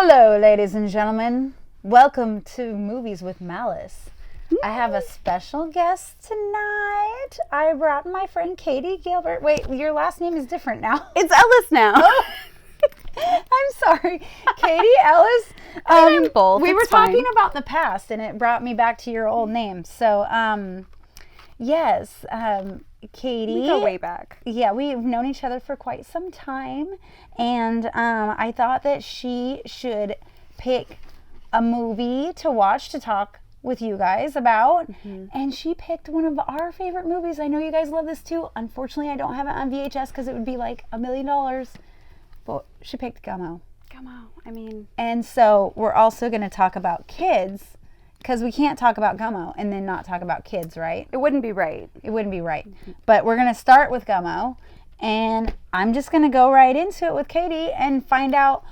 Hello, ladies and gentlemen. Welcome to Movies with Malice. I have a special guest tonight. I brought my friend Katie Gilbert. Wait, your last name is different now. It's Ellis now. I'm sorry. Katie Ellis. I'm both. We It's were fine. talking about the past, and it brought me back to your old name. So, yes, Katie. We go way back. Yeah, we've known each other for quite some time, and I thought that she should pick a movie to watch to talk with you guys about, and she picked one of our favorite movies. I know you guys love this too. Unfortunately, I don't have it on VHS because it would be like $1 million, but she picked Gummo. And so we're also going to talk about kids, because we can't talk about Gummo and then not talk about kids, right? It wouldn't be right. It wouldn't be right. But we're going to start with Gummo, and I'm just going to go right into it with Katie and find out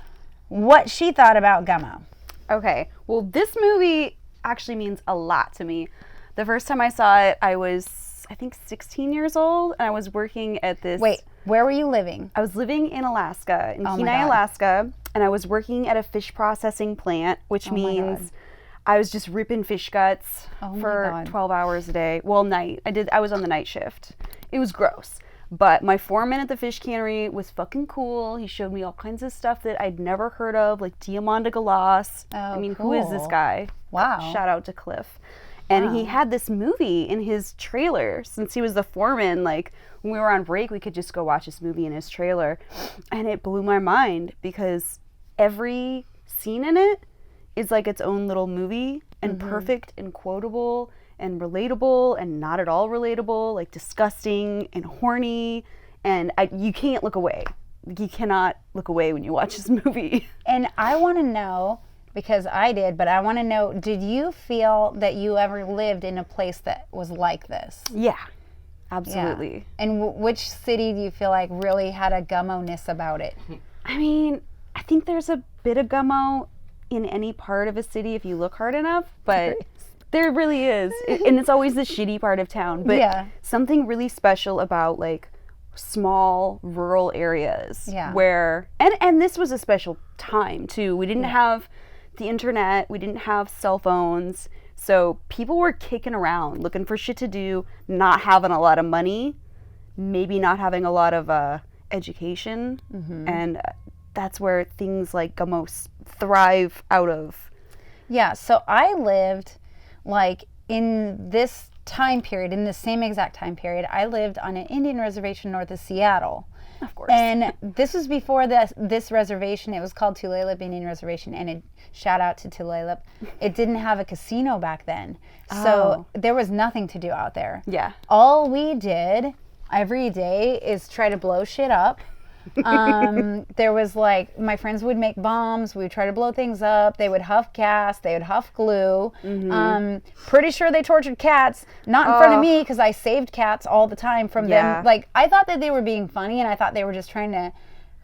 what she thought about Gummo. Okay. Well, this movie actually means a lot to me. The first time I saw it, I was, I think, 16 years old, and I was working at this... Wait, where were you living? I was living in Alaska, in Oh my Kenai, God. Alaska, and I was working at a fish processing plant, which Oh my means God. I was just ripping fish guts Oh my for God. 12 hours a day. Well, night. I was on the night shift. It was gross. But my foreman at the fish cannery was fucking cool. He showed me all kinds of stuff that I'd never heard of, like Diamant de Glace. Oh, who is this cool. guy? Wow. Shout out to Cliff. And Wow. he had this movie in his trailer. Since he was the foreman, like, when we were on break, we could just go watch this movie in his trailer. And it blew my mind because every scene in it is like its own little movie, and perfect and quotable and relatable and not at all relatable, like disgusting and horny. And you can't look away. You cannot look away when you watch this movie. And I want to know, because I did, but I want to know, did you feel that you ever lived in a place that was like this? Yeah, absolutely. Yeah. And which city do you feel like really had a Gummo-ness about it? I mean, I think there's a bit of Gummo in any part of a city if you look hard enough, but there really is. And it's always the shitty part of town. But Yeah. something really special about like small rural areas Yeah. where, and this was a special time too. We didn't have the internet, we didn't have cell phones. So people were kicking around, looking for shit to do, not having a lot of money, maybe not having a lot of education. And that's where things like Gummo thrive out of. Yeah, so I lived like in this time period, in the same exact time period, I lived on an Indian reservation north of Seattle. Of course. And this was before this reservation. It was called Tulalip Indian Reservation, and shout out to Tulalip. It didn't have a casino back then. So there was nothing to do out there. Yeah. All we did every day is try to blow shit up. There was like, my friends would make bombs, we would try to blow things up, they would huff gas, they would huff glue. Pretty sure they tortured cats, not in front of me, because I saved cats all the time from them. Like, I thought that they were being funny, and I thought they were just trying to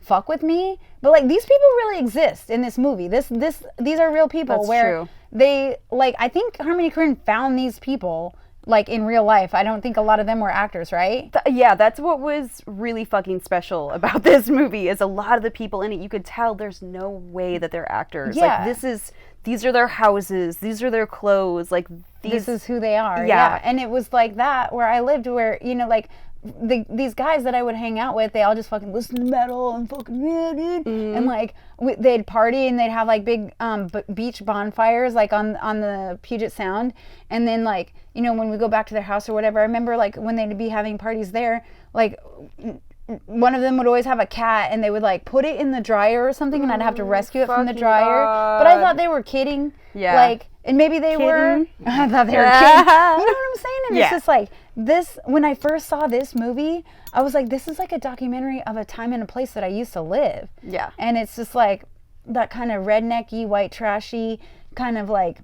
fuck with me, but like, these people really exist in this movie. These are real people. That's where true. they, like, I think Harmony Korine found these people like in real life. I don't think a lot of them were actors, right? Yeah, that's what was really fucking special about this movie, is a lot of the people in it, you could tell there's no way that they're actors. Yeah. Like, these are their houses, these are their clothes, like, This is who they are. Yeah. And it was like that where I lived, where, you know, like, these guys that I would hang out with, they all just fucking listen to metal and fucking, yeah, dude. And like, they'd party, and they'd have like big beach bonfires like on the Puget Sound. And then, like, you know, when we go back to their house or whatever, I remember like when they'd be having parties there, like one of them would always have a cat, and they would like put it in the dryer or something, and I'd have to rescue it from the fucking dryer. God. But I thought they were kidding. Yeah. Like, and maybe they were. Kidding. I thought they were kidding. You know what I'm saying? And it's just like this. When I first saw this movie, I was like, this is like a documentary of a time and a place that I used to live. Yeah. And it's just like that kind of rednecky, white trashy kind of like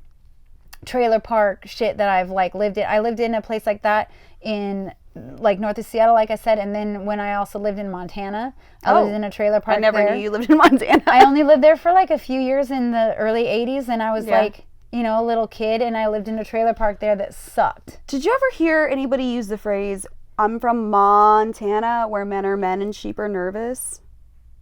trailer park shit that I've like lived in. I lived in a place like that in like north of Seattle, like I said, and then when I also lived in Montana, I lived in a trailer park. I never there. knew you lived in Montana. I only lived there for like a few years in the early 80s, and I was Yeah. like, you know, a little kid, and I lived in a trailer park there that sucked. Did you ever hear anybody use the phrase, "I'm from Montana, where men are men and sheep are nervous"?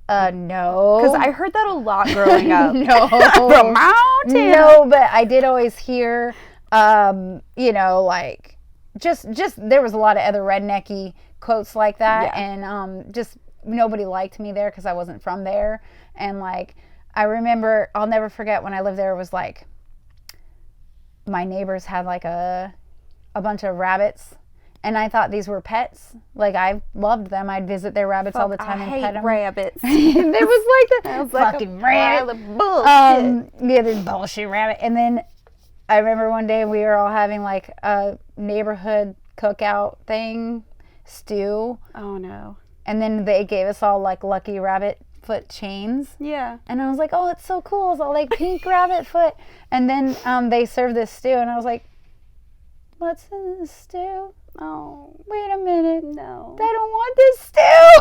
No. Because I heard that a lot growing up. No. From Mountain. No, but I did always hear, you know, like, just there was a lot of other rednecky quotes like that, and just nobody liked me there because I wasn't from there. And like, I remember, I'll never forget when I lived there, it was like, my neighbors had like a bunch of rabbits, and I thought these were pets. Like, I loved them. I'd visit their rabbits all the time and pet them. Rabbits. It was like the fucking rabbit. Yeah, this bullshit rabbit. And then I remember one day we were all having like a neighborhood cookout thing, stew. Oh no. And then they gave us all like lucky rabbit foot chains. Yeah. And I was like, oh, it's so cool. It's all like pink rabbit foot. And then they served this stew, and I was like, what's in this stew? Oh, wait a minute. No. I don't want this stew.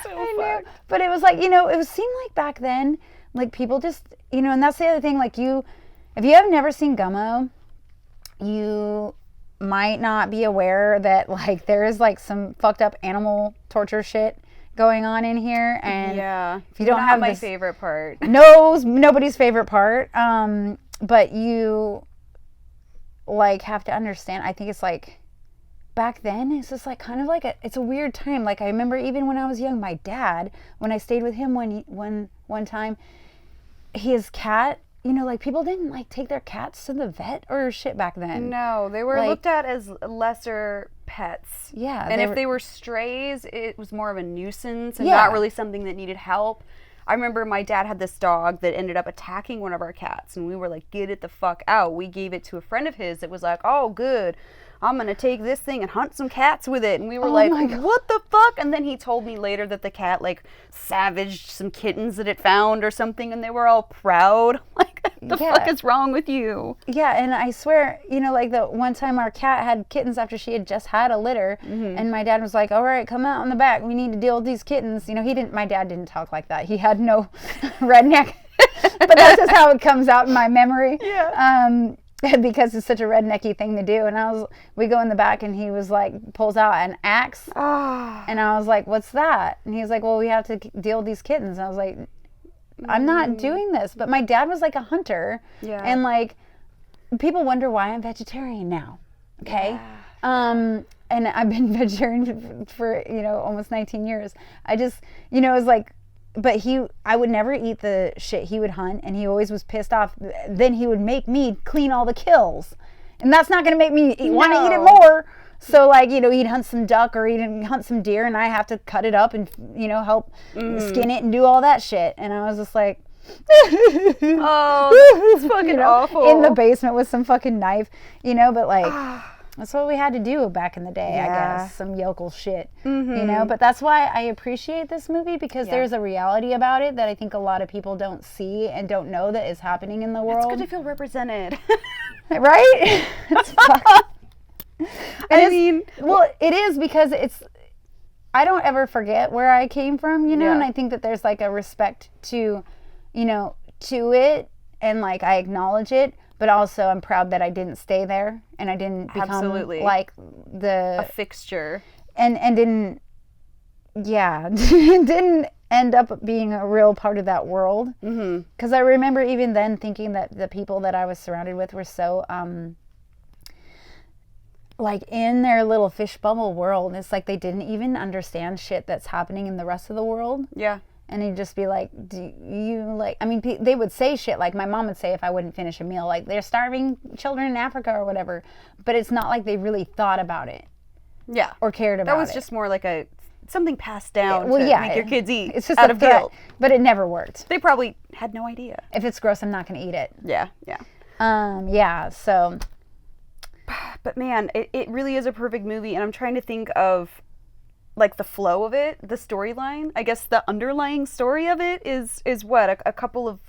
I knew. But it was like, you know, it seemed like back then, like people just, you know, and that's the other thing, like if you have never seen Gummo, you might not be aware that like there is like some fucked up animal torture shit going on in here. And if you don't have my favorite part. Nobody's favorite part. But you like have to understand, I think it's like back then it's just like kind of like it's a weird time. Like I remember even when I was young, my dad, when I stayed with him one time, his cat, you know, like people didn't like take their cats to the vet or shit back then. No, they were like, looked at as lesser pets. Yeah. And if they were strays, it was more of a nuisance and not really something that needed help. I remember my dad had this dog that ended up attacking one of our cats, and we were like, get it the fuck out. We gave it to a friend of his that was like, oh, good. I'm going to take this thing and hunt some cats with it. And we were like, what the fuck? And then he told me later that the cat like savaged some kittens that it found or something, and they were all proud. Like, what the fuck is wrong with you? Yeah, and I swear, you know, like the one time our cat had kittens after she had just had a litter, and my dad was like, all right, come out in the back. We need to deal with these kittens. You know, my dad didn't talk like that. He had no redneck. But that's just how it comes out in my memory. Yeah. Because it's such a rednecky thing to do. And we go in the back, and he was like, pulls out an axe. And I was like, what's that? And he was like, well, we have to deal with these kittens. And I was like, I'm not doing this. But my dad was like a hunter. Yeah. And like, people wonder why I'm vegetarian now. Okay. Yeah. And I've been vegetarian for, you know, almost 19 years. I just, you know, it was like, but I would never eat the shit he would hunt, and he always was pissed off. Then he would make me clean all the kills, and that's not going to make me want to eat it more. So like, you know, he'd hunt some duck or he'd hunt some deer, and I have to cut it up and, you know, help skin it and do all that shit. And I was just like, oh, it's fucking, you know, awful. In the basement with some fucking knife, you know, but like, that's what we had to do back in the day, I guess. Some yokel shit, you know? But that's why I appreciate this movie, because there's a reality about it that I think a lot of people don't see and don't know that is happening in the world. It's good to feel represented. Right? It's fucked. I mean... Well, it is, because I don't ever forget where I came from, you know? And I think that there's like a respect to, you know, to it, and like I acknowledge it. But also, I'm proud that I didn't stay there, and I didn't become like a fixture, and didn't didn't end up being a real part of that world. Because I remember even then thinking that the people that I was surrounded with were so like in their little fish bubble world. It's like they didn't even understand shit that's happening in the rest of the world. Yeah. And he'd just be like, do you like, I mean, they would say shit like my mom would say if I wouldn't finish a meal, like they're starving children in Africa or whatever. But it's not like they really thought about it. Yeah. Or cared about it. That was just more like something passed down to make your kids eat. It's just out of guilt. But it never worked. They probably had no idea. If it's gross, I'm not going to eat it. Yeah, yeah. Yeah, so. But man, it really is a perfect movie. And I'm trying to think of like the flow of it, the storyline. I guess the underlying story of it is what, a couple of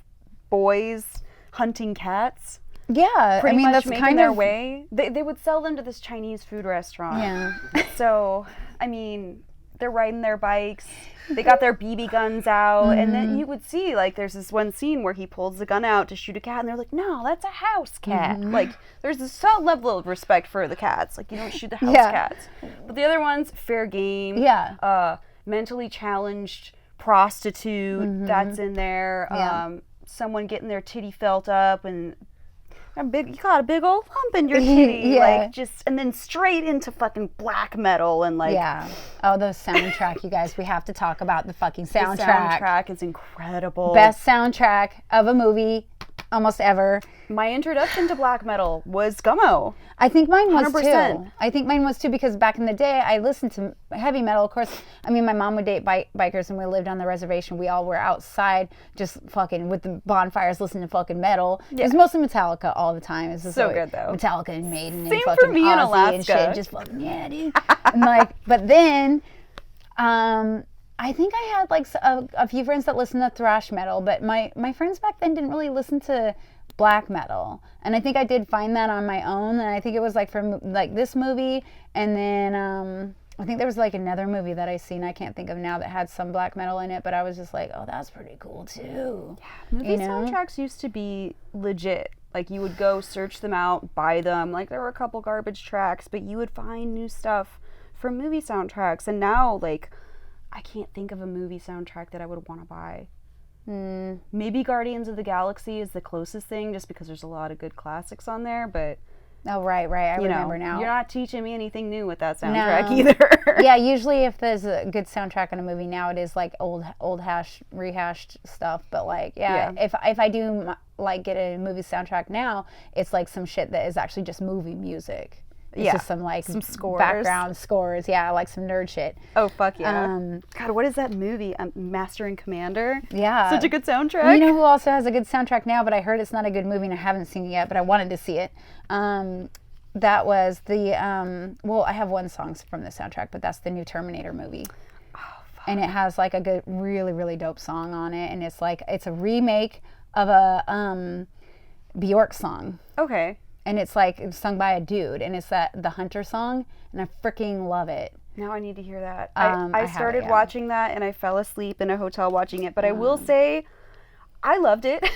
boys hunting cats. Yeah, pretty much that's making kind their of way. They would sell them to this Chinese food restaurant. Yeah. So I mean, they're riding their bikes. They got their BB guns out, and then you would see like there's this one scene where he pulls the gun out to shoot a cat, and they're like, "No, that's a house cat." Like there's a solid level of respect for the cats. Like you don't shoot the house cats, but the other ones, fair game. Yeah. mentally challenged prostitute that's in there. Yeah. Someone getting their titty felt up and you got a big old lump in your titty. Yeah. Like and then straight into fucking black metal and like. Yeah. Oh, the soundtrack, you guys. We have to talk about the fucking soundtrack. The soundtrack is incredible. Best soundtrack of a movie almost ever. My introduction to black metal was Gummo. I think mine was 100%. too. I think mine was too because back in the day I listened to heavy metal. Of course, I mean my mom would date bikers and we lived on the reservation. We all were outside just fucking with the bonfires listening to fucking metal. Yeah. It was mostly Metallica all the time. It was just so good though. Metallica and Maiden Same and fucking for me Ozzy in Alaska. and shit. Just fucking yeah, dude. And like, but then, I think I had like a few friends that listened to thrash metal, but my friends back then didn't really listen to black metal, and I think I did find that on my own, and I think it was like from like this movie, and then I think there was like another movie that I seen I can't think of now that had some black metal in it, but I was just like, oh, that's pretty cool too. Yeah, movie soundtracks used to be legit. Like you would go search them out, buy them. Like there were a couple garbage tracks, but you would find new stuff from movie soundtracks, and now like I can't think of a movie soundtrack that I would want to buy. Maybe Guardians of the Galaxy is the closest thing just because there's a lot of good classics on there, but oh right I remember now. You're not teaching me anything new with that soundtrack either. Yeah, usually if there's a good soundtrack in a movie now it is like old rehashed stuff, but like if I do like get a movie soundtrack now, it's like some shit that is actually just movie music. It's just some like some scores. Background scores. Yeah, like some nerd shit. Oh fuck yeah. God, what is that movie? Master and Commander? Yeah. Such a good soundtrack. You know who also has a good soundtrack now, but I heard it's not a good movie and I haven't seen it yet, but I wanted to see it. That was the well, I have one song from the soundtrack, but that's the new Terminator movie. Oh, fuck. And it has like a good really, really dope song on it, and it's like it's a remake of a Bjork song. Okay. And it's like it's sung by a dude, and it's the Hunter song, and I freaking love it. Now I need to hear that. I started watching that, and I fell asleep in a hotel watching it. But I will say, I loved it,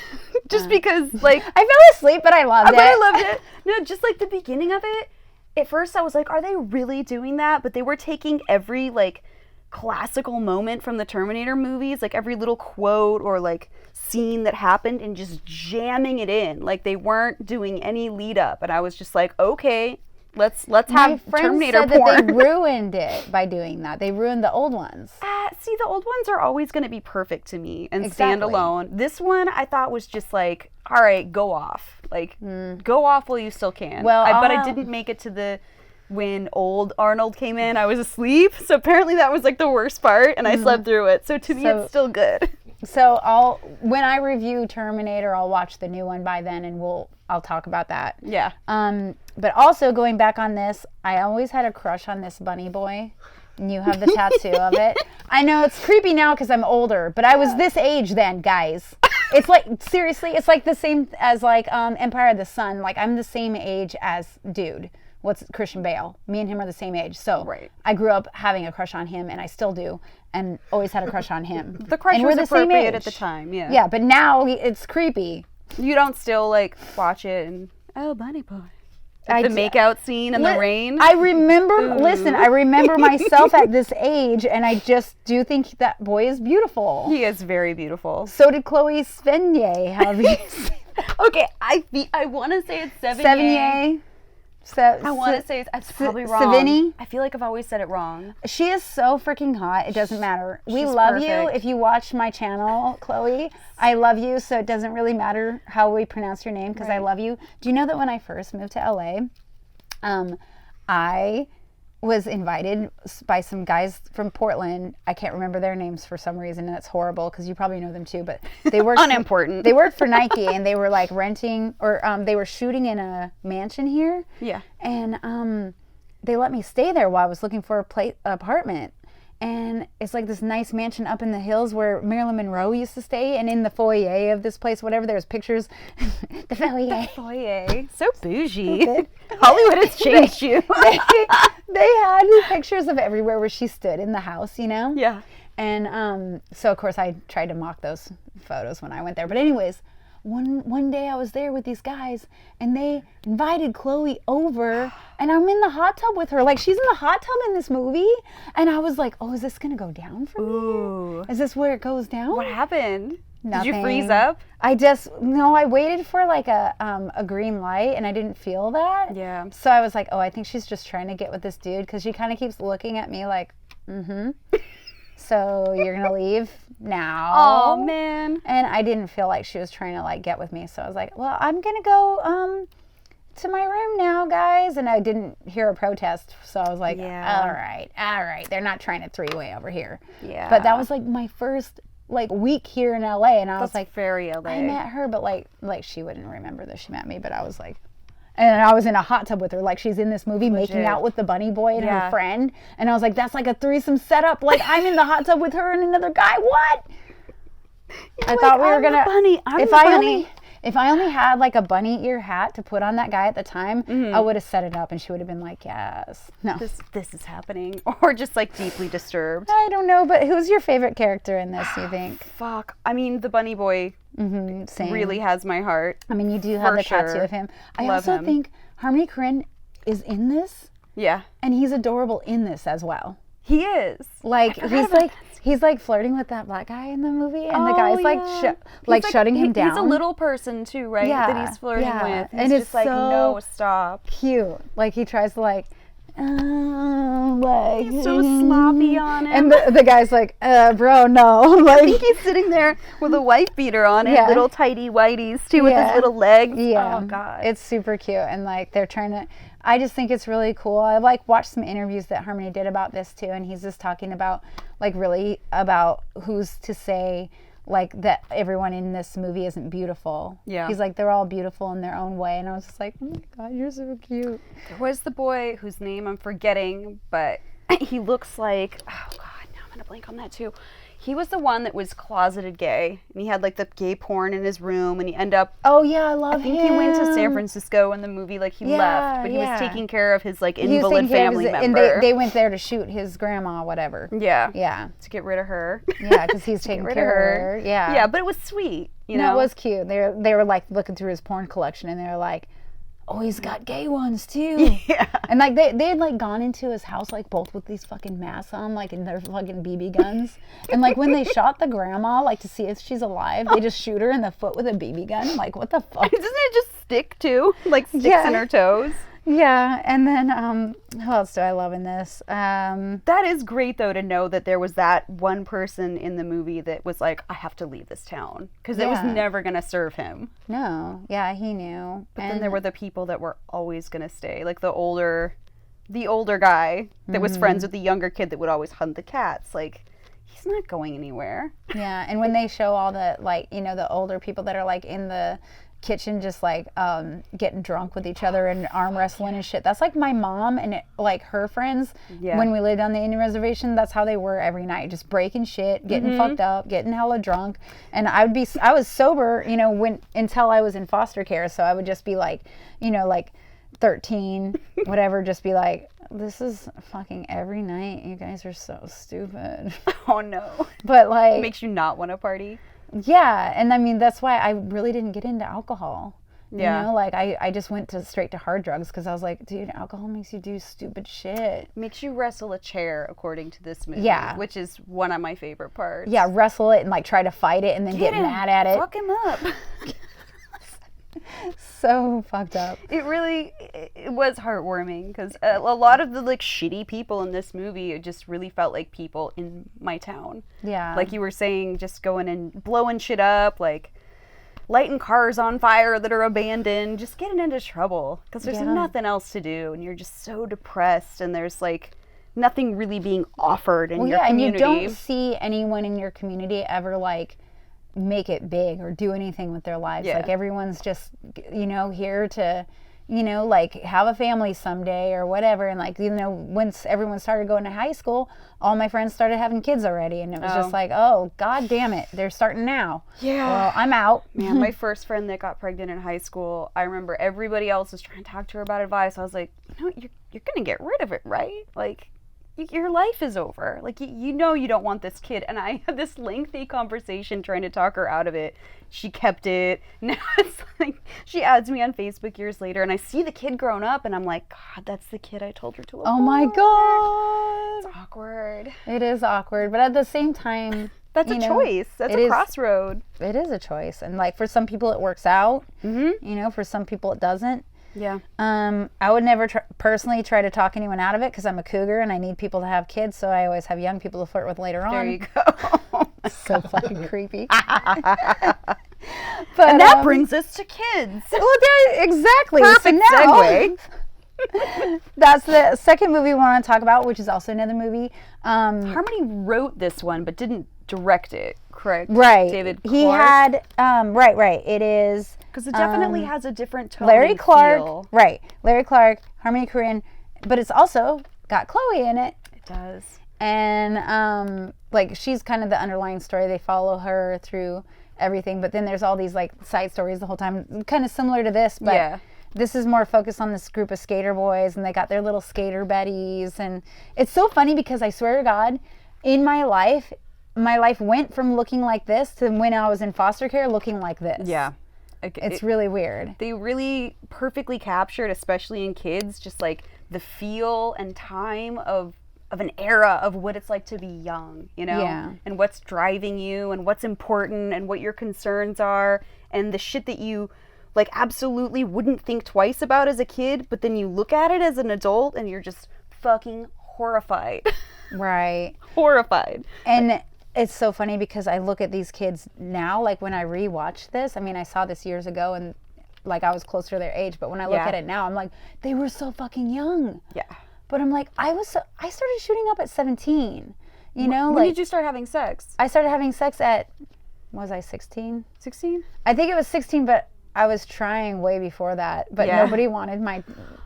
just because like I fell asleep, but I loved it. But I loved it. No, just like the beginning of it. At first, I was like, "Are they really doing that?" But they were taking every like classical moment from the Terminator movies, like every little quote or like scene that happened, and just jamming it in. Like they weren't doing any lead up, and I was just like, okay, let's have Terminator said porn. That they ruined it by doing that. They ruined the old ones. See, the old ones are always going to be perfect to me and stand alone. This one I thought was just like, all right, go off, like go off while you still can. Well, but I didn't make it to the. When old Arnold came in, I was asleep. So apparently that was like the worst part, and I slept through it. So to me, it's still good. So when I review Terminator, I'll watch the new one by then, and I'll talk about that. Yeah. But also going back on this, I always had a crush on this bunny boy, and you have the tattoo of it. I know it's creepy now because I'm older, but I was this age then, guys. It's like seriously, it's like the same as like Empire of the Sun. Like I'm the same age as dude. What's Christian Bale? Me and him are the same age. So I grew up having a crush on him, and I still do, and always had a crush on him. The crush was appropriate at the time, yeah. Yeah, but now it's creepy. You don't still like watch it and, oh, bunny boy. The makeout scene in the rain. I remember, I remember myself at this age, and I just do think that boy is beautiful. He is very beautiful. So did Chloe Sevigny. Okay, I want to say it's Sevigny. I want to say it's probably wrong. Savini? I feel like I've always said it wrong. She is so freaking hot. It doesn't matter. We love you. If you watch my channel, Chloe, I love you. So it doesn't really matter how we pronounce your name because I love you. Do you know that when I first moved to LA, I was invited by some guys from Portland. I can't remember their names for some reason, and that's horrible because you probably know them too. But they worked unimportant. They worked for Nike, and they were like renting or they were shooting in a mansion here. Yeah. And they let me stay there while I was looking for a apartment. And it's like this nice mansion up in the hills where Marilyn Monroe used to stay. And in the foyer of this place, whatever, there's pictures. The foyer. So bougie. Hollywood has changed you. They had pictures of everywhere where she stood in the house, you know? Yeah. And so, of course, I tried to mock those photos when I went there. But anyways, one day I was there with these guys and they invited Chloe over and I'm in the hot tub with her. Like, she's in the hot tub in this movie. And I was like, oh, is this going to go down for me? Is this where it goes down? What happened? Nothing. Did you freeze up? I waited for like a green light and I didn't feel that. Yeah. So I was like, oh, I think she's just trying to get with this dude because she kind of keeps looking at me like, so you're going to leave now? Oh, man. And I didn't feel like she was trying to like get with me. So I was like, well, I'm going to go to my room now, guys. And I didn't hear a protest. So I was like, all right. They're not trying to three-way over here. Yeah. But that was like my first like week here in LA, and I was like, very LA. I met her, but like she wouldn't remember that she met me, but I was like, and I was in a hot tub with her, like she's in this movie making out with the bunny boy and her friend, and I was like, that's like a threesome setup, like I'm in the hot tub with her and another guy. What? I thought we were gonna bunny. If I only had like a bunny ear hat to put on that guy at the time, I would have set it up and she would have been like, yes. No. This is happening. Or just like deeply disturbed. I don't know, but who's your favorite character in this, you think? Fuck. I mean, the bunny boy really has my heart. I mean, you do have the tattoo of him. I also think Harmony Korine is in this. Yeah. And he's adorable in this as well. He is. Like, he's like flirting with that black guy in the movie, and the guy's like shutting him down. He's a little person too, right? Yeah, that he's flirting with. He's and just it's like, so no, stop. Cute. Like he tries to like he's so sloppy on him. And the guy's like, bro, no. Like, I think he's sitting there with a wife beater on and little tighty whiteys too with his little legs. Yeah. Oh God. It's super cute, and like they're trying to. I just think it's really cool. I like watched some interviews that Harmony did about this too, and he's just talking about like really about who's to say like that everyone in this movie isn't beautiful. Yeah. He's like, they're all beautiful in their own way, and I was just like, oh my God, you're so cute. There was the boy whose name I'm forgetting, but he looks like, oh God, now I'm gonna blank on that too. He was the one that was closeted gay, and he had like the gay porn in his room, and he ended up. Oh yeah, I love him. I think he went to San Francisco in the movie, like he left, but he was taking care of his like invalid family member. And they went there to shoot his grandma, whatever. Yeah. Yeah. To get rid of her. Yeah, because he's taking care of her. Yeah. Yeah, but it was sweet. You know, it was cute. They were like looking through his porn collection, and they were like, oh, he's got gay ones too. Yeah. And like they had like gone into his house like both with these fucking masks on, like in their fucking BB guns. And like when they shot the grandma, like to see if she's alive, they just shoot her in the foot with a BB gun. Like, what the fuck? Doesn't it just stick too? Like sticks in her toes. Yeah, and then who else do I love in this? That is great though to know that there was that one person in the movie that was like, I have to leave this town because it was never gonna serve him. No, yeah, he knew. But then there were the people that were always gonna stay, like the older guy that was friends with the younger kid that would always hunt the cats. Like, he's not going anywhere. Yeah, and when they show all the like, you know, the older people that are like in the kitchen just like getting drunk with each other and arm wrestling and shit. That's like my mom and like her friends when we lived on the Indian reservation. That's how they were every night, just breaking shit, getting fucked up, getting hella drunk. And I was sober, you know, until I was in foster care. So I would just be like, you know, like 13, whatever, just be like, this is fucking every night. You guys are so stupid. Oh no. But like, it makes you not want to party. Yeah, and I mean, that's why I really didn't get into alcohol. Yeah. You know, like, I just went straight to hard drugs because I was like, dude, alcohol makes you do stupid shit. Makes you wrestle a chair, according to this movie. Yeah. Which is one of my favorite parts. Yeah, wrestle it and, like, try to fight it and then get mad at it. Fuck him up. So fucked up. It was heartwarming because a lot of the like shitty people in this movie, it just really felt like people in my town. Yeah. Like you were saying, just going and blowing shit up, like lighting cars on fire that are abandoned, just getting into trouble because there's nothing else to do and you're just so depressed and there's like nothing really being offered in your community. And you don't see anyone in your community ever like make it big or do anything with their lives. Like everyone's just, you know, here to, you know, like have a family someday or whatever. And like, you know, once everyone started going to high school, all my friends started having kids already. And it was just like, oh, God damn it. They're starting now. Yeah. Well, I'm out. Man, my first friend that got pregnant in high school, I remember everybody else was trying to talk to her about advice. I was like, you know, you're going to get rid of it, right? Like, your life is over. Like, you know you don't want this kid. And I had this lengthy conversation trying to talk her out of it. She kept it. Now it's like, she adds me on Facebook years later, and I see the kid grown up, and I'm like, God, that's the kid I told her to avoid. Oh my God. It's awkward. It is awkward, but at the same time, that's a choice. That's a crossroad. It is a choice. And like, for some people it works out, you know, for some people it doesn't. Yeah. I would never personally try to talk anyone out of it because I'm a cougar and I need people to have kids, so I always have young people to flirt with later on. There you go. So fucking creepy. But, and that brings us to kids. Well, yeah, exactly. Perfect segue. That's the second movie we want to talk about, which is also another movie. Harmony wrote this one, but didn't direct it, correct? Right. David Clark. He had, right. It is. Because it definitely has a different tone. Larry Clark. Feel. Right. Larry Clark, Harmony Korine, but it's also got Chloe in it. It does. And, like, she's kind of the underlying story. They follow her through everything, but then there's all these, like, side stories the whole time, kind of similar to this, but this is more focused on this group of skater boys, and they got their little skater buddies, and it's so funny because I swear to God, in my life went from looking like this to when I was in foster care looking like this. Yeah. It's really weird. They really perfectly captured, especially in kids, just like the feel and time of an era of what it's like to be young, you know? Yeah. And what's driving you and what's important and what your concerns are and the shit that you like absolutely wouldn't think twice about as a kid, but then you look at it as an adult and you're just fucking horrified. Right. Horrified. And it's so funny because I look at these kids now, like when I rewatch this, I mean, I saw this years ago and like I was closer to their age, but when I look at it now, I'm like, they were so fucking young. Yeah. But I'm like, I started shooting up at 17, you know? When did you start having sex? I started having sex at, was I 16? 16? I think it was 16, but I was trying way before that, but nobody wanted my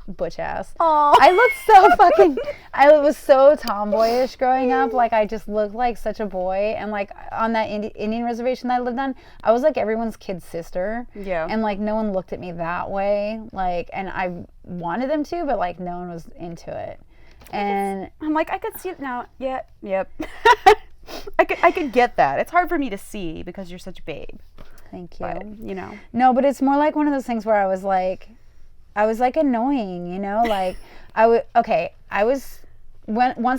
butch ass. Aww. I looked so fucking, I was so tomboyish growing up. Like, I just looked like such a boy. And like, on that Indian reservation that I lived on, I was like everyone's kid sister. Yeah. And like, no one looked at me that way. Like, and I wanted them to, but like, no one was into it. And I'm like, I could see it now. Yeah, yep. I could get that. It's hard for me to see because you're such a babe. Thank you. But, you know. No, but it's more like one of those things where I was like annoying, you know, like once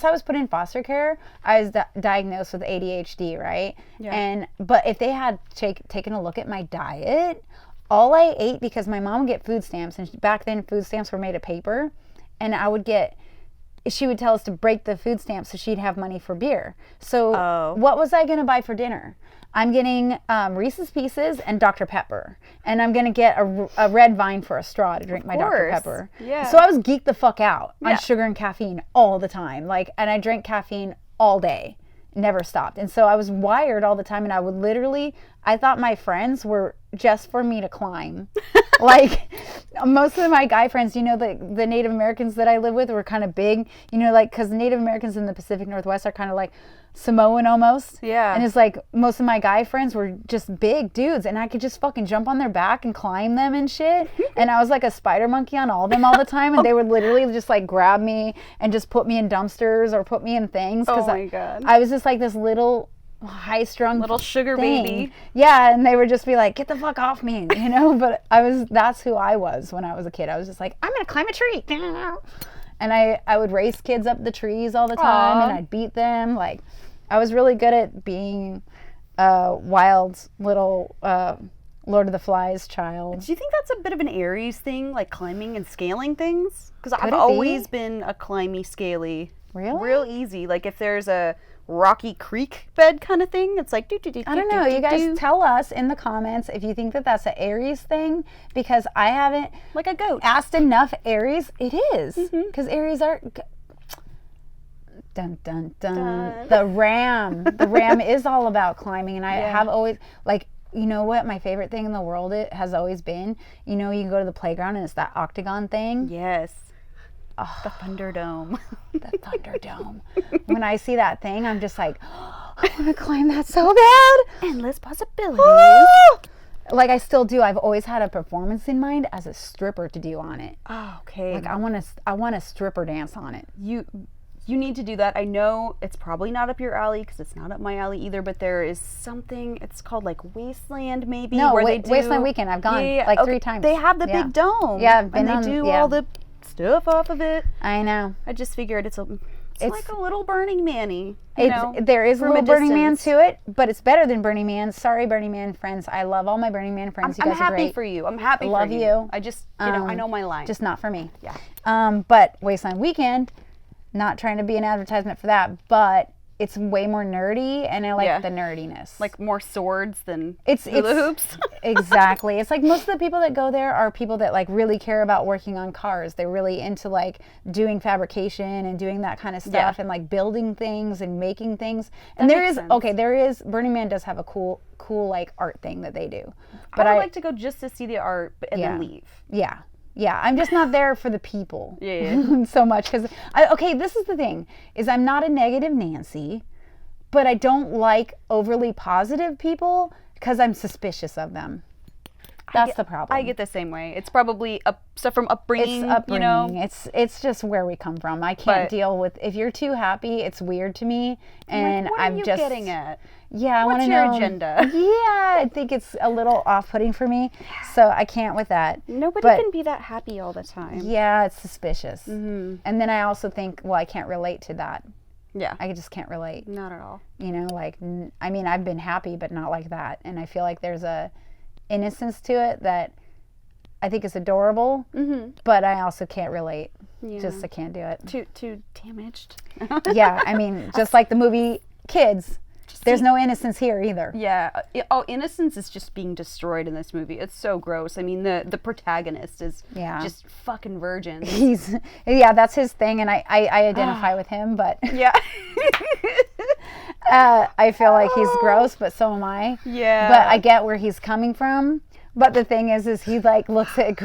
I was put in foster care, I was diagnosed with ADHD, right? Yeah. But if they had taken a look at my diet, all I ate, because my mom would get food stamps, and back then food stamps were made of paper, and she would tell us to break the food stamps so she'd have money for beer. So what was I going to buy for dinner? I'm getting Reese's Pieces and Dr. Pepper. And I'm going to get a red Vine for a straw to drink my Dr. Pepper. Yeah. So I was geeked the fuck out on sugar and caffeine all the time. Like, and I drank caffeine all day. Never stopped. And so I was wired all the time, and I thought my friends were just for me to climb. Like, most of my guy friends, you know, the Native Americans that I live with were kind of big, you know, like, because Native Americans in the Pacific Northwest are kind of like Samoan almost. Yeah. And it's like, most of my guy friends were just big dudes, and I could just fucking jump on their back and climb them and shit. And I was like a spider monkey on all of them all the time, and they would literally just like grab me and just put me in dumpsters or put me in things. Oh my God. I was just like this little high-strung little sugar thing. baby. Yeah, and they would just be like, get the fuck off me, you know? But that's who I was when I was a kid. I was just like, I'm gonna climb a tree. And I would race kids up the trees all the time. Aww. And I'd beat them. Like, I was really good at being a wild little Lord of the Flies child. Do you think that's a bit of an Aries thing, like climbing and scaling things? Because I've always been a climby, scaly. Really? Real easy. Like, if there's a rocky creek bed kind of thing, it's like I don't know. You guys tell us in the comments if you think that that's an Aries thing, because I haven't like a goat asked enough Aries. It is, because Aries are dun dun dun. The ram is all about climbing, and I have always, like, you know what my favorite thing in the world it has always been, you know, you can go to the playground and it's that octagon thing. Yes. Oh, the Thunderdome. The Thunderdome. When I see that thing, I'm just like, oh, I want to climb that so bad. Endless possibilities. Oh! Like, I still do. I've always had a performance in mind as a stripper to do on it. Oh, okay. Like, I want to stripper dance on it. You need to do that. I know it's probably not up your alley because it's not up my alley either, but there is something, it's called like Wasteland maybe. No, where they do, Wasteland Weekend. I've gone like 3 times. They have the big dome. Yeah, I've been and they do all the stuff off of it. I know. I just figured it's like a little Burning Man-y. There is a little Burning Man to it, but it's better than Burning Man. Sorry, Burning Man friends. I love all my Burning Man friends. You guys are great. I'm happy for you. I'm happy love for you. you. I just, I know my line. Just not for me. Yeah. But Wasteland Weekend, not trying to be an advertisement for that, but it's way more nerdy, and I like the nerdiness. Like more swords than hula hoops. Exactly. It's like most of the people that go there are people that like really care about working on cars. They're really into like doing fabrication and doing that kind of stuff and like building things and making things. And there is Burning Man does have a cool like art thing that they do. But I would like to go just to see the art and then leave. Yeah. Yeah, I'm just not there for the people so much because, this is the thing, is I'm not a negative Nancy, but I don't like overly positive people because I'm suspicious of them. That's the problem. I get the same way. It's probably stuff from upbringing, It's upbringing. You know? It's just where we come from. I can't deal with, if you're too happy, it's weird to me. And what are you getting at? Yeah, I want to know. What's your agenda? Yeah, I think it's a little off-putting for me, so I can't with that. Nobody can be that happy all the time. Yeah, it's suspicious. Mm-hmm. And then I also think, well, I can't relate to that. Yeah. I just can't relate. Not at all. You know, like, I mean, I've been happy, but not like that. And I feel like there's a innocence to it that I think is adorable, but I also can't relate. Yeah. Just, I can't do it. Too damaged. Yeah, I mean, just like the movie Kids. There's no innocence here either. Yeah. Innocence is just being destroyed in this movie. It's so gross. I mean, the protagonist is just fucking virgins. That's his thing, and I identify with him, but yeah. I feel like he's gross, but so am I. Yeah. But I get where he's coming from. But the thing is he like looks at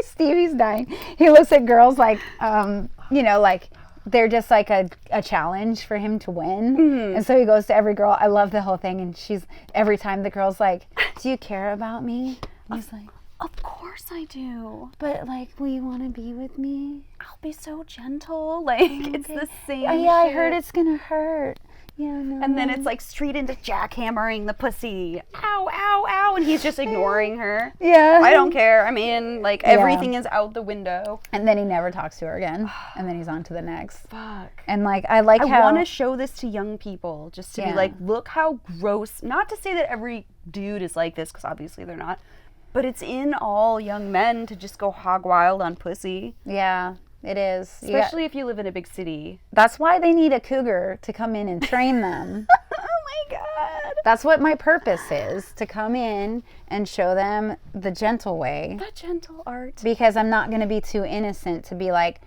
Stevie's dying. He looks at girls like like they're just like a challenge for him to win. Mm-hmm. And so he goes to every girl. I love the whole thing. And every time the girl's like, do you care about me? And he's like, of course I do. But like, will you want to be with me? I'll be so gentle. Like, it's the same shit. I heard it's going to hurt. Yeah, no. And then it's like straight into jackhammering the pussy. Ow, ow, ow. And he's just ignoring her. Yeah. I don't care. I mean, like, everything is out the window. And then he never talks to her again. And then he's on to the next. Fuck. And like, I want to show this to young people. Just to be like, look how gross. Not to say that every dude is like this, because obviously they're not. But it's in all young men to just go hog wild on pussy. Yeah. It is. Especially if you live in a big city. That's why they need a cougar to come in and train them. Oh my God. That's what my purpose is, to come in and show them the gentle way. The gentle art. Because I'm not going to be too innocent to be like,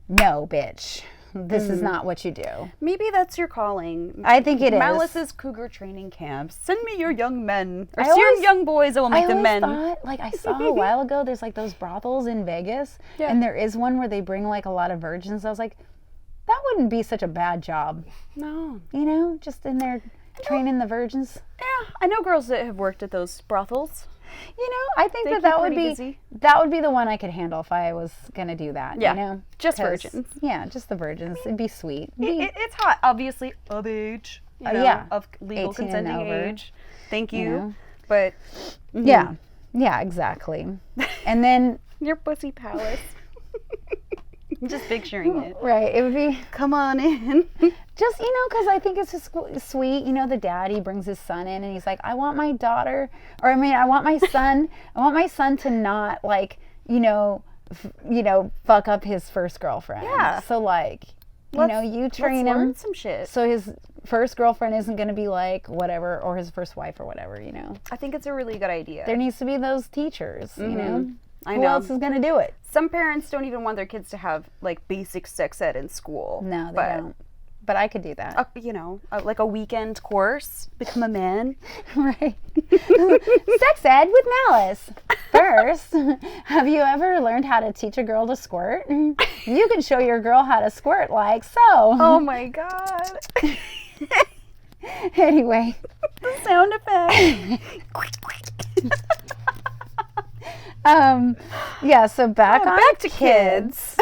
no, bitch. This is not what you do. Maybe that's your calling. I think it is. Malice's cougar training camps. Send me your young men. Or your young boys that will make them men. I saw a while ago, there's like those brothels in Vegas. Yeah. And there is one where they bring like a lot of virgins. I was like, that wouldn't be such a bad job. No. You know, just in there training the virgins. Yeah, I know girls that have worked at those brothels. You know, I think that would be the one I could handle if I was gonna do that. Yeah, you know, just virgins. Yeah, just the virgins. It'd be sweet. It's hot, obviously, of age. You know, of legal consenting age. Thank you. know? But yeah, exactly. And then your pussy palace. I'm just picturing it. Right, it would be. Come on in. Just, because I think it's just sweet. The daddy brings his son in and he's like, I want my daughter, I want my son to not like, fuck up his first girlfriend. Yeah. So like, you train him. Learn some shit. So his first girlfriend isn't going to be like whatever, or his first wife or whatever, I think it's a really good idea. There needs to be those teachers, I know. Who else is going to do it? Some parents don't even want their kids to have like basic sex ed in school. No, they don't. But I could do that. Like a weekend course, become a man. Right. Sex ed with Malice. First, have you ever learned how to teach a girl to squirt? You can show your girl how to squirt like so. Oh my God. Anyway. The sound effect. So back to kids.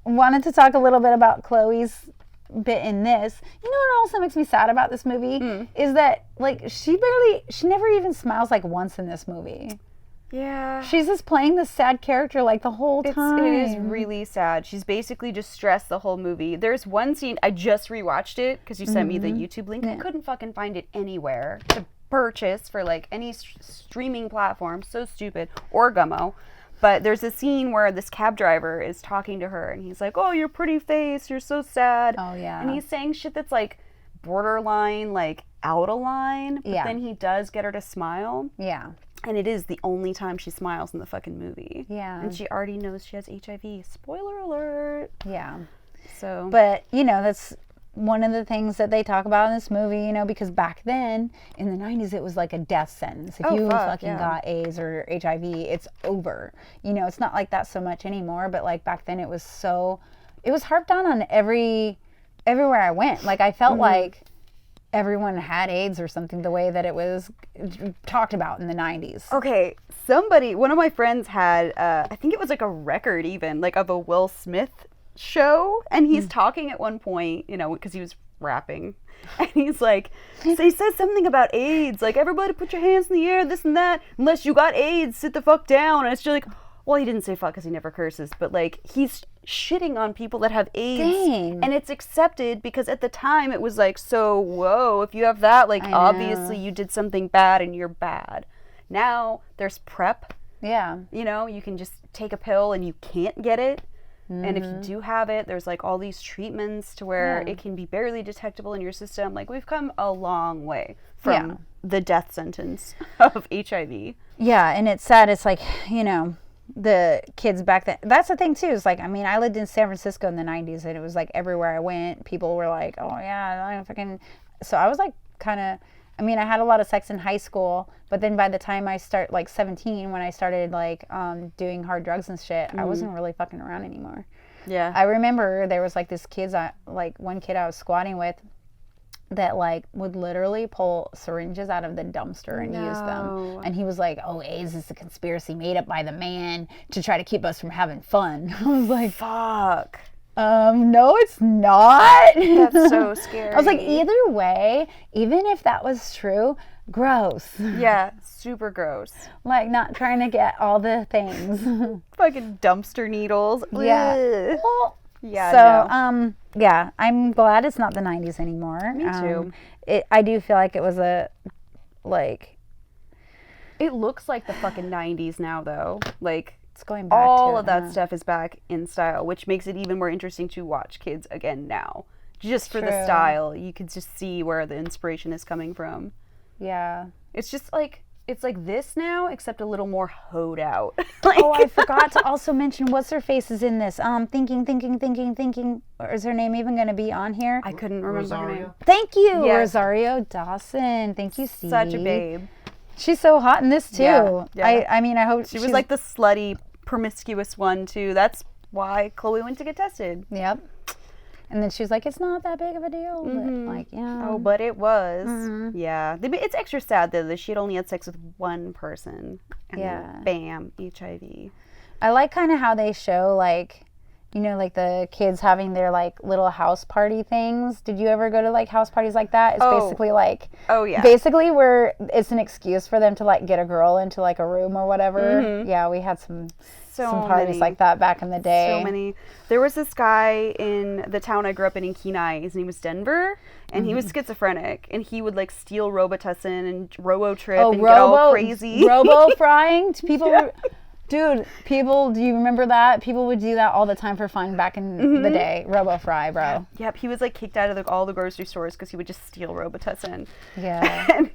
wanted to talk a little bit about Chloe's bit in this. You know what also makes me sad about this movie is that like she never even smiles like once in this movie. Yeah. She's just playing this sad character like the whole time. It is really sad. She's basically just stressed the whole movie. There's one scene, I just rewatched it because you sent me the YouTube link. I couldn't fucking find it anywhere to purchase for like any streaming platform. So stupid. Or Gummo. But there's a scene where this cab driver is talking to her and he's like, oh, your pretty face, you're so sad. Oh, yeah. And he's saying shit that's like borderline, like out of line. But then he does get her to smile. Yeah. And it is the only time she smiles in the fucking movie. Yeah. And she already knows she has HIV. Spoiler alert. Yeah. So. But, you know, that's one of the things that they talk about in this movie, you know, because back then, in the 90s, it was like a death sentence. If you fucking got AIDS or HIV, it's over. You know, it's not like that so much anymore, but like back then it was harped on everywhere I went. Like I felt like everyone had AIDS or something the way that it was talked about in the 90s. Okay, one of my friends had, I think it was like a record even, like of a Will Smith show, and he's talking at one point, you know, because he was rapping, and he's like, so he says something about AIDS, like, everybody put your hands in the air, this and that, unless you got AIDS, sit the fuck down, and it's just like, well, he didn't say fuck because he never curses, but like, he's shitting on people that have AIDS. Dang. And it's accepted because at the time it was like, so whoa, if you have that, like obviously you did something bad and you're bad. Now there's PrEP. Yeah. You know, you can just take a pill and you can't get it. And if you do have it, there's like all these treatments to where it can be barely detectable in your system. Like we've come a long way from the death sentence of HIV. Yeah, and it's sad. It's like, you know, the kids back then. That's the thing too. Is like, I mean, I lived in San Francisco in the 90s, and it was like everywhere I went, people were like, "Oh yeah, I fucking." So I was like, kind of. I mean, I had a lot of sex in high school, but then by the time I start like 17, when I started like doing hard drugs and shit, I wasn't really fucking around anymore. Yeah. I remember there was like one kid I was squatting with that like would literally pull syringes out of the dumpster and use them. And he was like, oh, AIDS is a conspiracy made up by the man to try to keep us from having fun. I was like, fuck. No, it's not. That's so scary. I was like, either way, even if that was true, gross. Yeah, super gross. Like not trying to get all the things. Fucking dumpster needles. Yeah. Well, yeah. So, yeah, I'm glad it's not the 90s anymore. Me too. I do feel like it was it looks like the fucking 90s now, though. Like, it's going back all to of that stuff is back in style, which makes it even more interesting to watch kids again now. Just for the style, you could just see where the inspiration is coming from. Yeah. It's just like, it's like this now, except a little more hoed out. Oh, I forgot to also mention what's her face is in this. Thinking. Or is her name even going to be on here? I couldn't remember her name. Thank you, Yes. Rosario Dawson. Thank you, Steve. Such a babe. She's so hot in this too. Yeah. I mean, I hope she was like the slutty, promiscuous one too. That's why Chloe went to get tested. Yep. And then she was like, it's not that big of a deal. But like, yeah. Oh, but it was. Yeah. It's extra sad though that she had only had sex with one person. And then bam, HIV. I like kind of how they show like, you know, like the kids having their like little house party things. Did you ever go to like house parties like that? It's basically like, basically where it's an excuse for them to like get a girl into like a room or whatever. Yeah, we had some parties like that back in the day. So many. There was this guy in the town I grew up in Kenai. His name was Denver, and he was schizophrenic, and he would like steal Robitussin and Robo-Trip and get all crazy. Robo-frying? People Dude, do you remember that? People would do that all the time for fun back in the day. Robo-fry, bro. Yep, he was like kicked out of all the grocery stores because he would just steal Robitussin. Yeah. And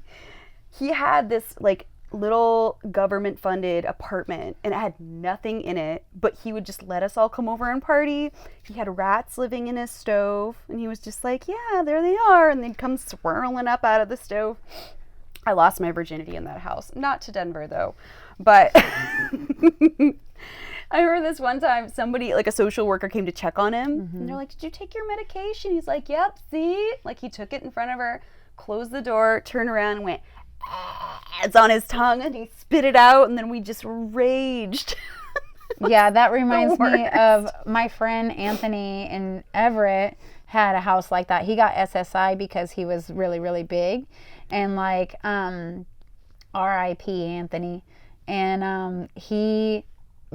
he had this like little government-funded apartment, and it had nothing in it, but he would just let us all come over and party. He had rats living in his stove, and he was just like, yeah, there they are, and they'd come swirling up out of the stove. I lost my virginity in that house. Not to Denver, though. But I remember this one time, somebody, like a social worker, came to check on him. And they're like, did you take your medication? He's like, yep, see? Like, he took it in front of her, closed the door, turned around, and went, it's on his tongue, and he spit it out, and then we just raged. Yeah, that reminds me worst. of my friend Anthony in Everett had a house like that. He got SSI because he was really, really big. And like, R.I.P. Anthony. And he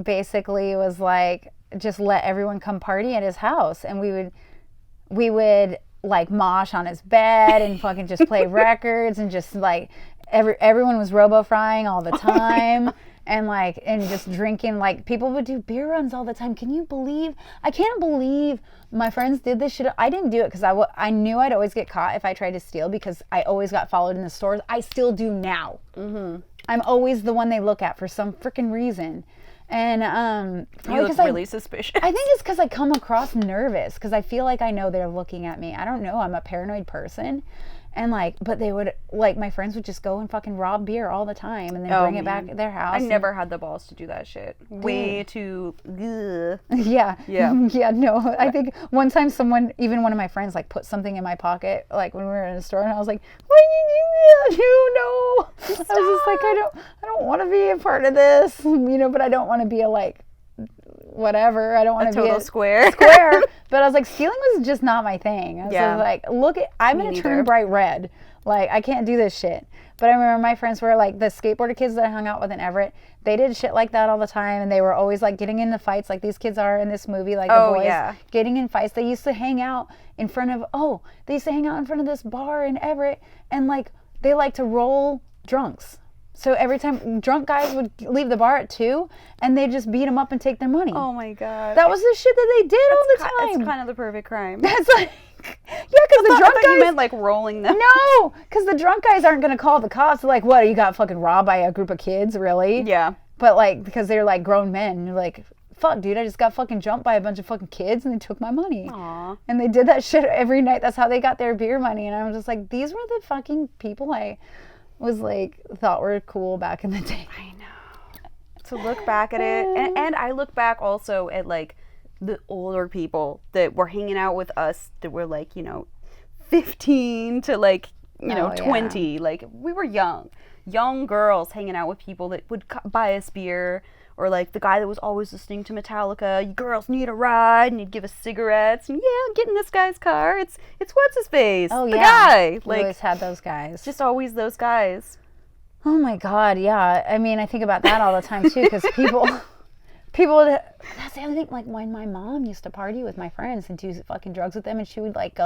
basically was like, just let everyone come party at his house. And we would like mosh on his bed and fucking just play records and just like, everyone was robo-frying all the time. And just drinking, like people would do beer runs all the time. Can you believe? I can't believe my friends did this shit. I didn't do it because I knew I'd always get caught if I tried to steal because I always got followed in the stores. I still do now. Mm-hmm. I'm always the one they look at for some freaking reason. And you look really suspicious. I think it's because I come across nervous because I feel like I know they're looking at me. I don't know. I'm a paranoid person. And like, but they would, like, my friends would just go and fucking rob beer all the time and then bring it back at their house. I never had the balls to do that shit. Way too. Ugh. Yeah. Yeah. Yeah, no. I think one time even one of my friends, like, put something in my pocket, like, when we were in a store, and I was like, why did you do that? No. Stop. I was just like, I don't want to be a part of this, but I don't want to be a, like, whatever. I don't want to be a square. But I was like, stealing was just not my thing. I was like, I'm going to turn bright red. Like, I can't do this shit. But I remember my friends were like, the skateboarder kids that I hung out with in Everett, they did shit like that all the time. And they were always like getting into fights like these kids are in this movie, like the boys getting in fights. They used to hang out in front of this bar in Everett. And like, they like to roll drunks. So every time drunk guys would leave the bar at 2 and they'd just beat them up and take their money. Oh my God. That was the shit that they did all the time. That's kind of the perfect crime. That's like, yeah, because the drunk guys. You meant like rolling them. No, because the drunk guys aren't going to call the cops. They're like, what, you got fucking robbed by a group of kids, really? Yeah. But like, because they're like grown men. You're like, fuck, dude, I just got fucking jumped by a bunch of fucking kids and they took my money. Aww. And they did that shit every night. That's how they got their beer money. And I was just like, these were the fucking people I was like, thought were cool back in the day. I know. To look back at it, and I look back also at like the older people that were hanging out with us that were like, 15 to like, 20. Like, we were young girls hanging out with people that would buy us beer. Or like the guy that was always listening to Metallica, you girls need a ride, and he'd give us cigarettes. And get in this guy's car. It's what's his face? Oh, the guy. We always had those guys. Just always those guys. Oh my God, yeah. I mean, I think about that all the time too, because people that's the other thing, like when my mom used to party with my friends and do fucking drugs with them, and she would like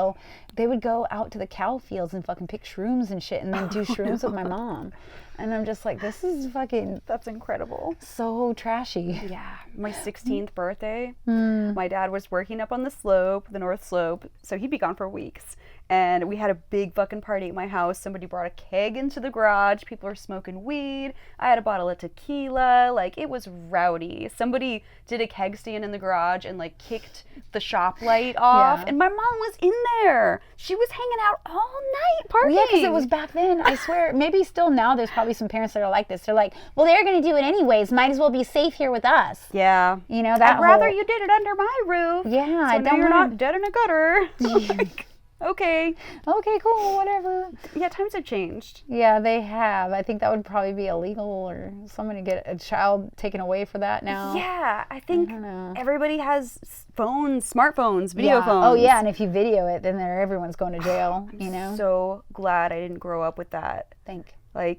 they would go out to the cow fields and fucking pick shrooms and shit and then do shrooms with my mom. And I'm just like, this is fucking... That's incredible. So trashy. Yeah. My 16th birthday, my dad was working up on the North Slope, so he'd be gone for weeks. And we had a big fucking party at my house. Somebody brought a keg into the garage. People were smoking weed. I had a bottle of tequila. Like, it was rowdy. Somebody did a keg stand in the garage and, like, kicked the shop light off. Yeah. And my mom was in there. She was hanging out all night partying. Well, yeah, because it was back then. I swear, maybe still now there's probably some parents that are like this. They're like, well, they're going to do it anyways. Might as well be safe here with us. Yeah. That I'd rather you did it under my roof. Yeah. So now you're not dead in a gutter. Like, okay, cool, whatever. Yeah, times have changed. Yeah, they have. I think that would probably be illegal, or someone to get a child taken away for that now. Yeah, I think everybody has phones, smartphones, video phones. Oh yeah, and if you video it, then everyone's going to jail. I'm so glad I didn't grow up with that.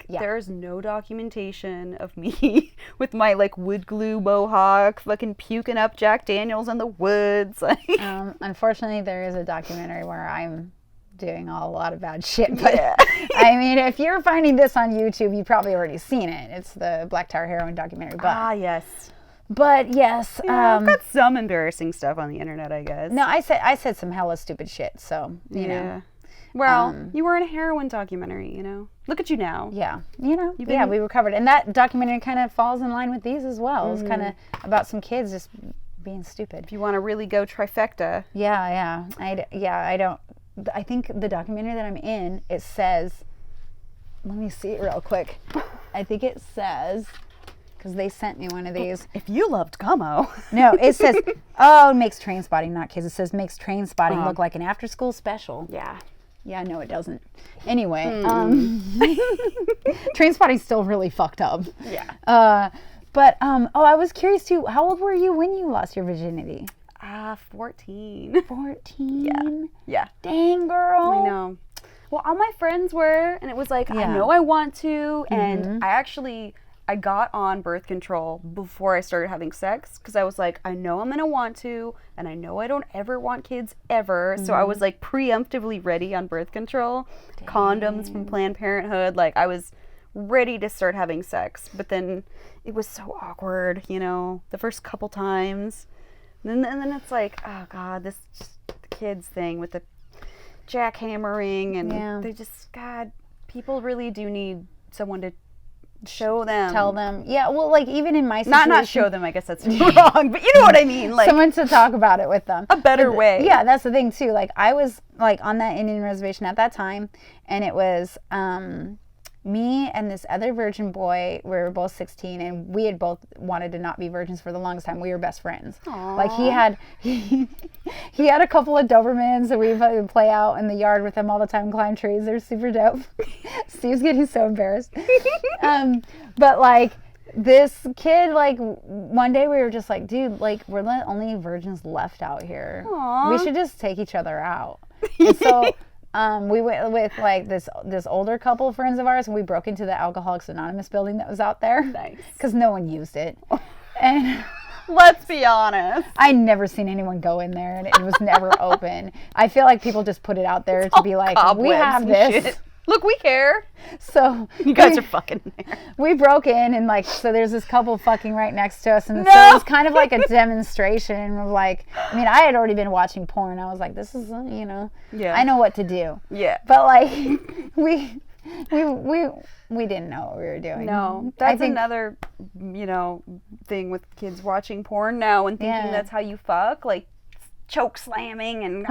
There's no documentation of me with my like wood glue mohawk, fucking puking up Jack Daniels in the woods. Unfortunately, there is a documentary where I'm doing a lot of bad shit. But I mean, if you're finding this on YouTube, you've probably already seen it. It's the Black Tar Heroin documentary. But, yes. But yes, I've got some embarrassing stuff on the internet, I guess. No, I said some hella stupid shit. So you know. Well, you were in a heroin documentary, Look at you now. Yeah. We recovered. And that documentary kind of falls in line with these as well. It's kind of about some kids just being stupid. If you want to really go trifecta. Yeah. I think the documentary that I'm in, it says, let me see it real quick. I think it says, because they sent me one of these. If you loved Gummo. No, it says, it makes train spotting, not kids. It says makes train spotting look like an after school special. Yeah. Yeah, no, it doesn't. Anyway, train spotting's still really fucked up. Yeah. But, I was curious too. How old were you when you lost your virginity? 14. 14? Yeah. Dang, girl. I know. Well, all my friends were, and it was like, I know I want to, and I got on birth control before I started having sex, because I was like, I know I'm going to want to, and I know I don't ever want kids ever, so I was like preemptively ready on birth control, condoms from Planned Parenthood, like I was ready to start having sex, but then it was so awkward, you know, the first couple times, and then it's like, oh God, this the kids thing with the jackhammering, and they just, God, people really do need someone to show them. Tell them. Yeah, well, like, even in my situation. Not show them, I guess that's wrong, but you know what I mean. Like, someone to talk about it with them. A better way. Yeah, that's the thing, too. Like, I was, like, on that Indian reservation at that time, and it was me and this other virgin boy. We were both 16, and we had both wanted to not be virgins for the longest time. We were best friends. Aww. Like, he had a couple of Dobermans, and we would play out in the yard with them all the time, climb trees. They're super dope. Steve's getting so embarrassed. But, like, this kid, like, one day we were just like, dude, like, we're the only virgins left out here. Aww. We should just take each other out. And so we went with, like, this older couple of friends of ours, and we broke into the Alcoholics Anonymous building that was out there. Nice. Because no one used it. And let's be honest, I'd never seen anyone go in there, and it was never open. I feel like people just put it out there to be like, we have this. Shit. Look, we care. So you guys are fucking there. We broke in, and, like, so there's this couple fucking right next to us, and so it was kind of like a demonstration of, like, I mean, I had already been watching porn. I was like, this is, you know, I know what to do. Yeah. But, like, we didn't know what we were doing. No, that's another, you know, thing with kids watching porn now and thinking that's how you fuck, like choke slamming and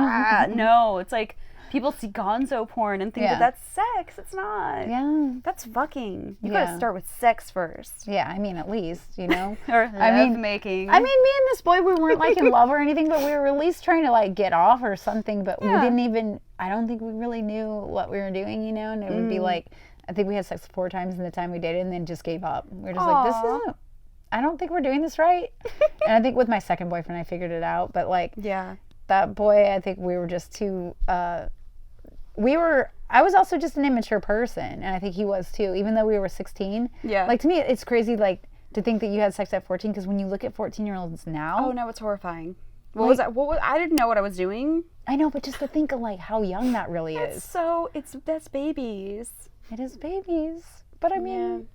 no, it's like people see gonzo porn and think that that's sex. It's not. Yeah. That's fucking. You gotta start with sex first. Yeah, I mean, at least, you know. Or making. I mean, me and this boy, we weren't, like, in love or anything, but we were at least trying to, like, get off or something, but we didn't even, I don't think we really knew what we were doing, you know, and it would be like, I think we had sex 4 times in the time we dated and then just gave up. We were just like, this isn't, I don't think we're doing this right. And I think with my second boyfriend, I figured it out, but, like, that boy, I think we were just too, I was also just an immature person, and I think he was too, even though we were 16. Yeah. Like, to me, it's crazy, like, to think that you had sex at 14, because when you look at 14-year-olds now. Oh, no, it's horrifying. What was that? I didn't know what I was doing. I know, but just to think of, like, how young that really is. That's babies. It is babies. But, I mean,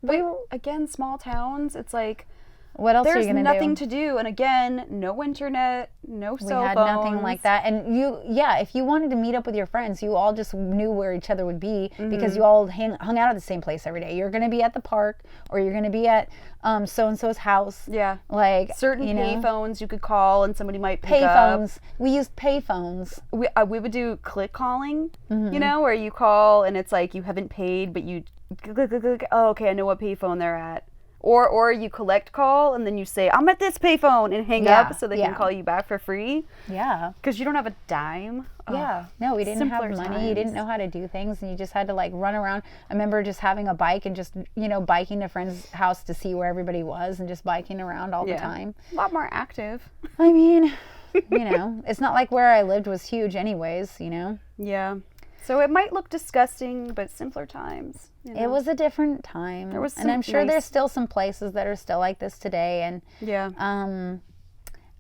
again, small towns, it's like, what else are you going to do? There's nothing to do. And again, no internet, no cell phones. We had nothing like that. And if you wanted to meet up with your friends, you all just knew where each other would be because you all hung out at the same place every day. You're going to be at the park or you're going to be at so-and-so's house. Yeah. Like, certain payphones you could call and somebody might pick payphones. up. We used payphones. We would do click calling, you know, where you call and it's like you haven't paid, but you click, oh, okay, I know what payphone they're at. Or you collect call and then you say, I'm at this payphone and hang up so they can call you back for free. Yeah. Because you don't have a dime. Yeah. No, we didn't have money. You didn't know how to do things and you just had to, like, run around. I remember just having a bike and just, you know, biking to a friend's house to see where everybody was and just biking around all the time. A lot more active. I mean, you know, it's not like where I lived was huge anyways, you know. Yeah. So it might look disgusting, but simpler times. You know? It was a different time. And I'm sure there's still some places that are still like this today. And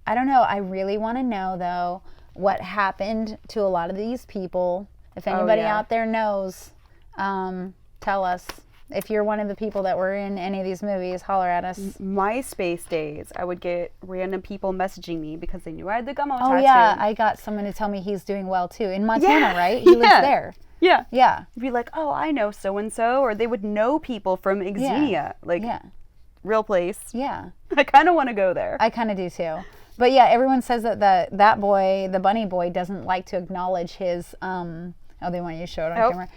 I don't know. I really want to know, though, what happened to a lot of these people. If anybody out there knows, tell us. If you're one of the people that were in any of these movies, holler at us. MySpace days, I would get random people messaging me because they knew I had the Gummo tattoo. Oh, yeah. I got someone to tell me he's doing well, too. In Montana, right? He lives there. Yeah. Yeah. You'd be like, oh, I know so-and-so. Or they would know people from Xenia. Like, real place. Yeah. I kind of want to go there. I kind of do, too. But, yeah, everyone says that that boy, the bunny boy, doesn't like to acknowledge his... Oh, they want you to show it on camera.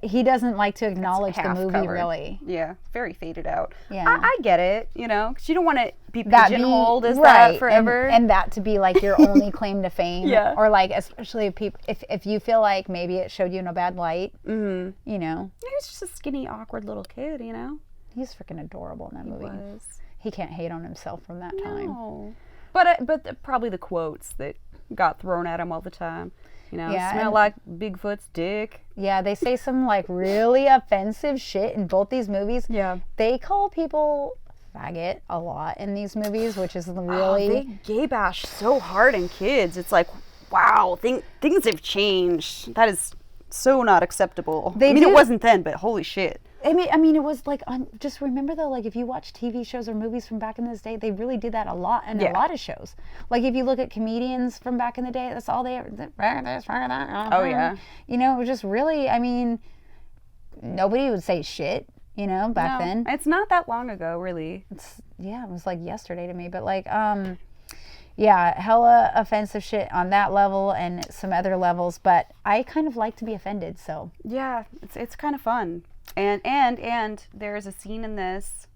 He doesn't like to acknowledge the movie, covered. Really. Yeah, very faded out. Yeah, I get it, you know, because you don't want to be pigeonholed as right, that forever. And that to be like your only claim to fame. Yeah. Or like, especially if you feel like maybe it showed you in a bad light, you know. He was just a skinny, awkward little kid, you know. He's freaking adorable in that movie. He was. he can't hate on himself from that time. No. But probably the quotes that got thrown at him all the time. You know, smell like Bigfoot's dick. Yeah, they say some like really offensive shit in both these movies. Yeah. They call people faggot a lot in these movies, which is really... Oh, they gay bash so hard in kids. It's like, wow, things have changed. That is so not acceptable. It wasn't then, but holy shit. I mean, it was like, just remember though, like if you watch TV shows or movies from back in this day, they really did that a lot in a lot of shows. Like if you look at comedians from back in the day, that's all they ever did. Oh yeah. You know, it was just really, I mean, nobody would say shit, you know, back then. It's not that long ago, really. It was like yesterday to me, but like, yeah, hella offensive shit on that level and some other levels, but I kind of like to be offended, so. Yeah, it's kind of fun. And there's a scene in this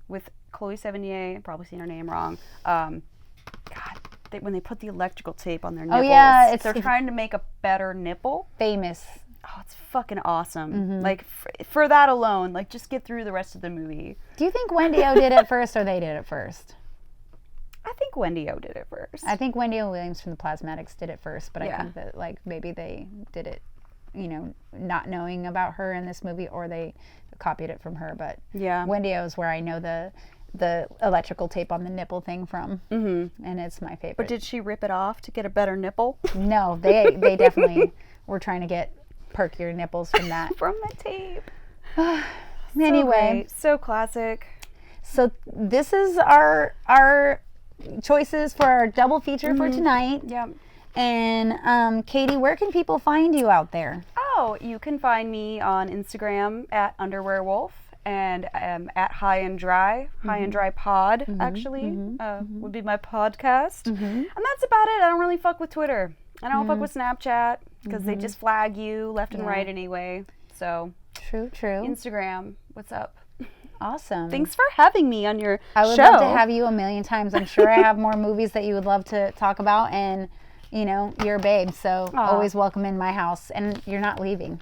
with Chloe Sevigny, probably saying her name wrong. When they put the electrical tape on their nipples. Oh yeah, they're trying to make a better nipple. Famous. Oh, it's fucking awesome. Like for that alone, like just get through the rest of the movie. Do you think Wendy O did it first or they did it first? I think Wendy O did it first. I think Wendy O Williams from the Plasmatics did it first, but Yeah. I think that like maybe they did it, you know, not knowing about her in this movie, or they copied it from her. But yeah, Wendy O is where I know the electrical tape on the nipple thing from, and it's my favorite. But did she rip it off to get a better nipple? No, they definitely were trying to get perkier nipples from that. From the tape. Anyway, so classic. So this is our choices for our double feature for tonight. Yeah. And Katie, where can people find you out there? Oh, you can find me on Instagram at underwearwolf and at High and Dry Pod, actually, would be my podcast. And that's about it. I don't really fuck with Twitter. I don't fuck with Snapchat because they just flag you left and right anyway. So True. Instagram, what's up? Awesome. Thanks for having me on your show. I would love to have you a million times. I'm sure I have more movies that you would love to talk about, and you know, you're a babe, so always welcome in my house, and you're not leaving.